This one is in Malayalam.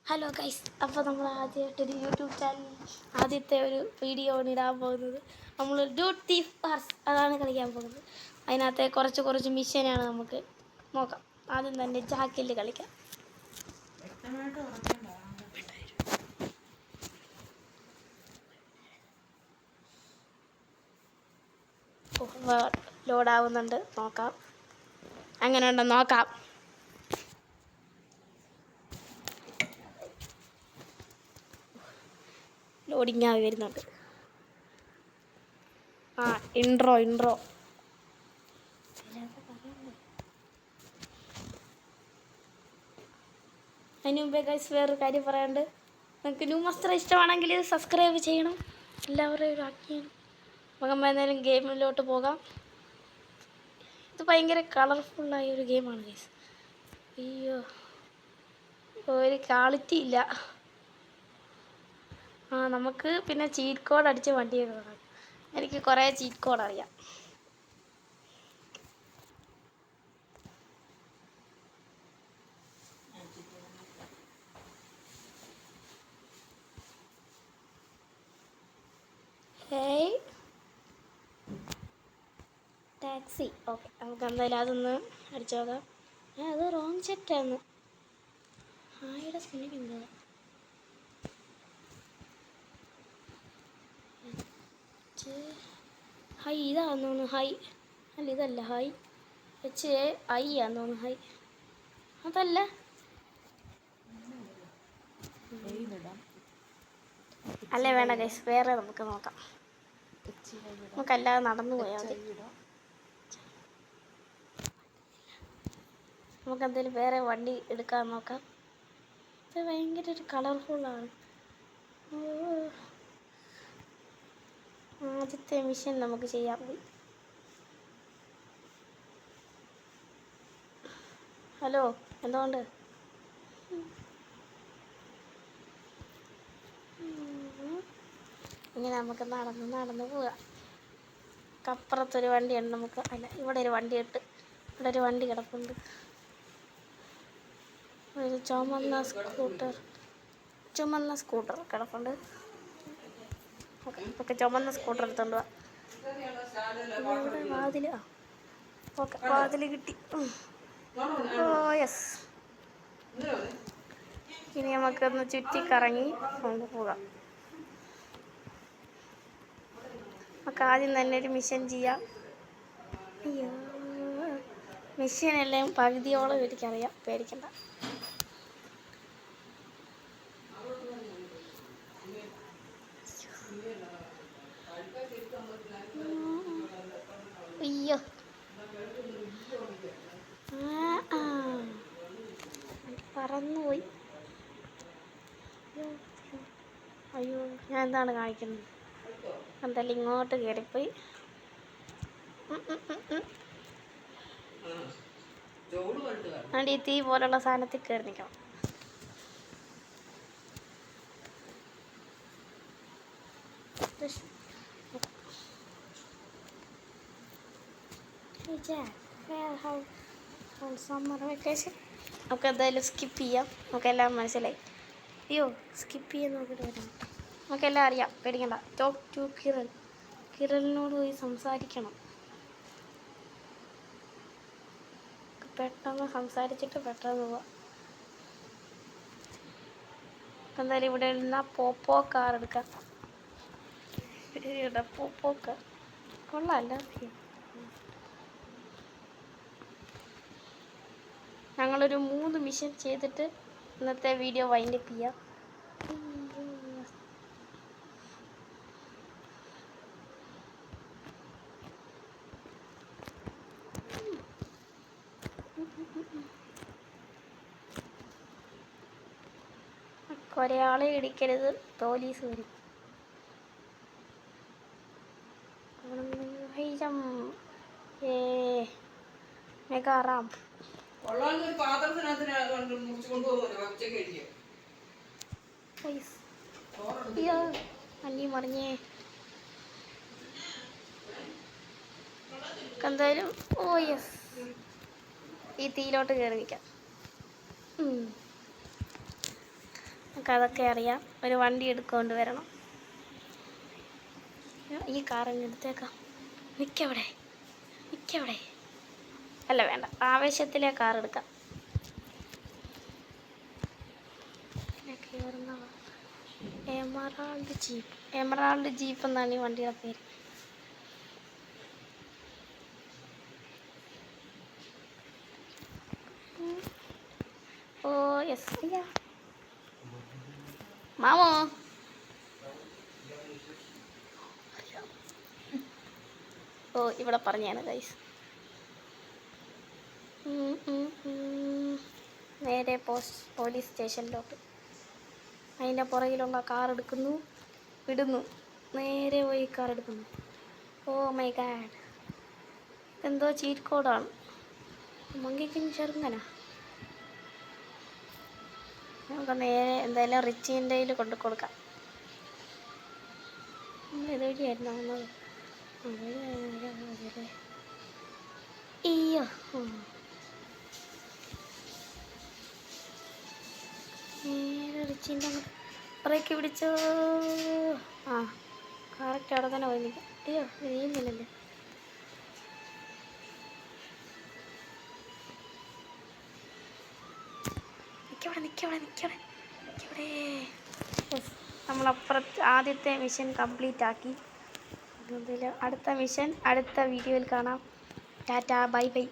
ഹലോ ഗൈസ്, അപ്പോൾ നമ്മൾ ആദ്യമായിട്ടൊരു യൂട്യൂബ് ചാനൽ ആദ്യത്തെ ഒരു വീഡിയോ ആണ് ഇടാൻ പോകുന്നത്. നമ്മൾ ഡ്യൂട്ട് തീഫ് പാർസ് അതാണ് കളിക്കാൻ പോകുന്നത്. അതിനകത്തെ കുറച്ച് മിഷനാണ് നമുക്ക് നോക്കാം. ആദ്യം തന്നെ ജാക്കിൽ കളിക്കാം. ലോഡാവുന്നുണ്ട്, നോക്കാം അങ്ങനെ ഉണ്ടെന്ന് നോക്കാം. ലോഡിങ് ആയി വരുന്നുണ്ട്. ഇൻട്രോ അതിന് മുമ്പേ ഗൈസ് വേറൊരു കാര്യം പറയാണ്ട്, നിങ്ങൾക്ക് ന്യൂ മാസ്റ്റർ ഇഷ്ടമാണെങ്കിൽ സബ്സ്ക്രൈബ് ചെയ്യണം, എല്ലാവരെയും ആക്കിയാണ്. നമുക്ക് എന്തായാലും ഗെയിമിലോട്ട് പോകാം. ഇത് ഭയങ്കര കളർഫുള്ളായ ഒരു ഗെയിമാണ് ഗൈസ്. അയ്യോ, ഒരു ക്വാളിറ്റി ഇല്ല. നമുക്ക് പിന്നെ ചീറ്റ് കോഡ് അടിച്ച് വണ്ടിയൊക്കെ കാണാം. എനിക്ക് കുറേ ചീറ്റ് കോഡ് അറിയാം. ടാക്സി, ഓക്കെ, നമുക്ക് എന്തായാലും അതൊന്ന് അടിച്ചു നോക്കാം. അത് റോങ് സെറ്റാണ്. ഹായുടെ സ്പിന്നിങ് എന്താ? ഹൈ ഇതാന്ന് തോന്നുന്നു. ഹൈ അല്ല, ഇതല്ല ഹൈ. HAI ആന്ന് തോന്നുന്നു. ഹൈ അതല്ല. അല്ലേ വേണ്ട ഗൈസ്, വേറെ നമുക്ക് നോക്കാം. നമുക്കല്ലാതെ നടന്നു പോയാൽ മതി. നമുക്കെന്തെങ്കിലും വേറെ വണ്ടി എടുക്കാൻ നോക്കാം. ഇത് ഭയങ്കര ഒരു കളർഫുള്ളാണ്. ആദ്യത്തെ മിഷൻ നമുക്ക് ചെയ്യാൻ പോയി. ഹലോ, എന്തുകൊണ്ട്? ഇങ്ങനെ നമുക്ക് നടന്ന് പോവാം. അപ്പുറത്തൊരു വണ്ടിയുണ്ട്. നമുക്ക് അല്ല, ഇവിടെ ഒരു വണ്ടി ഇട്ട്, ഇവിടെ ഒരു വണ്ടി കിടപ്പുണ്ട്. ഒരു ചുമന്ന സ്കൂട്ടർ കിടപ്പുണ്ട്. ഓക്കെ, ചുമന്ന സ്കൂട്ടർ എടുത്തോണ്ട് പോവാം. ഇവിടെ വാതിൽ, ഓക്കെ, വാതിൽ കിട്ടി. യെസ്. ഇനി നമുക്കൊന്ന് ചുറ്റിക്കറങ്ങി കൊണ്ട് പോകാം. നമുക്ക് ആദ്യം തന്നെ ഒരു മിഷൻ ചെയ്യാം. അയ്യോ, മിഷനെല്ലാം പകുതിയോളം എനിക്കറിയാം, പേടിക്കണ്ട. അയ്യോ, പറന്നുപോയി. അയ്യോ, ഞാൻ എന്താണ് കാണിക്കുന്നത്? എന്തായാലും ഇങ്ങോട്ട് കയറിപ്പോയി. അതുകൊണ്ട് ഈ തീ പോലുള്ള സാധനത്തിൽ കയറി നിൽക്കണം. സമ്മർ വെക്കേഷൻ നമുക്ക് എന്തായാലും സ്കിപ്പ് ചെയ്യാം. നമുക്കെല്ലാം മനസ്സിലായി. അയ്യോ, സ്കിപ്പ് ചെയ്യാൻ നോക്കിയിട്ട് വരാം. നമുക്കെല്ലാം അറിയാം, പേടിക്കണ്ട. ടോക്ക് ടു കിരണിനോട് പോയി സംസാരിക്കണം. പെട്ടെന്ന് സംസാരിച്ചിട്ട് പെട്ടെന്ന് പോവാം. എന്തായാലും ഇവിടെ ഇരുന്നാൽ പോപ്പോ കാർ എടുക്കാം. പോപ്പോ കാർ കൊള്ളാമല്ല. ഞങ്ങളൊരു 3 മിഷൻ ചെയ്തിട്ട് ഇന്നത്തെ വീഡിയോ വൈൻഡപ്പ് ചെയ്യാം. ഒരാളെ ഇടിക്കരുത്, പോലീസ് വരും. Mega ramp. അയ്യോ, അല്ലി മറിഞ്ഞേ. എന്തായാലും യെസ്, ഈ തീയിലോട്ട് കയറി നിൽക്കാം. നമുക്കതൊക്കെ അറിയാം. ഒരു വണ്ടി എടുക്കൊണ്ട് വരണം. ഈ കാറങ്ങ് എടുത്തേക്കാം. നിൽക്കവിടെ. അല്ല വേണ്ട, ആവേശത്തിലെ കാർ എടുക്കാം. എമറാൾഡ് ജീപ്പ് എന്നാണ് ഈ വണ്ടിയുടെ പേര്. Oh yes. അയ്യാ മാമോ, ഓ ഇവിടെ പറഞ്ഞാണ് ഗൈസ്. നേരെ പോലീസ് സ്റ്റേഷനിലോട്ട്. അതിൻ്റെ പുറകിലുള്ള കാർ എടുക്കുന്നു, വിടുന്നു. നേരെ പോയി കാർ എടുക്കുന്നു. ഓ മൈ ഗാഡ്, എന്തോ ചീറ്റ് കോഡാണ്. മങ്കിക്കും ചെറുങ്ങനാ. നമുക്ക് നേരെ എന്തായാലും റിച്ചിൻ്റെ കയ്യിൽ കൊണ്ട് കൊടുക്കാം. നമ്മൾ ഇതുവഴിയായിരുന്നു വന്നത്. അയ്യോ, നേരെ റിച്ചിൻ്റെ ബ്രേക്ക് പിടിച്ചോ. ആ കറക്റ്റ് അവിടെ തന്നെ പോയി നിൽക്കാം. അയ്യോ നീങ്ങുന്നില്ലല്ലേ. നിൽക്കവിടെ. നമ്മളപ്പുറത്ത് ആദ്യത്തെ മിഷൻ കംപ്ലീറ്റ് ആക്കി. അടുത്ത മിഷൻ അടുത്ത വീഡിയോയിൽ കാണാം. Tata, bye bye.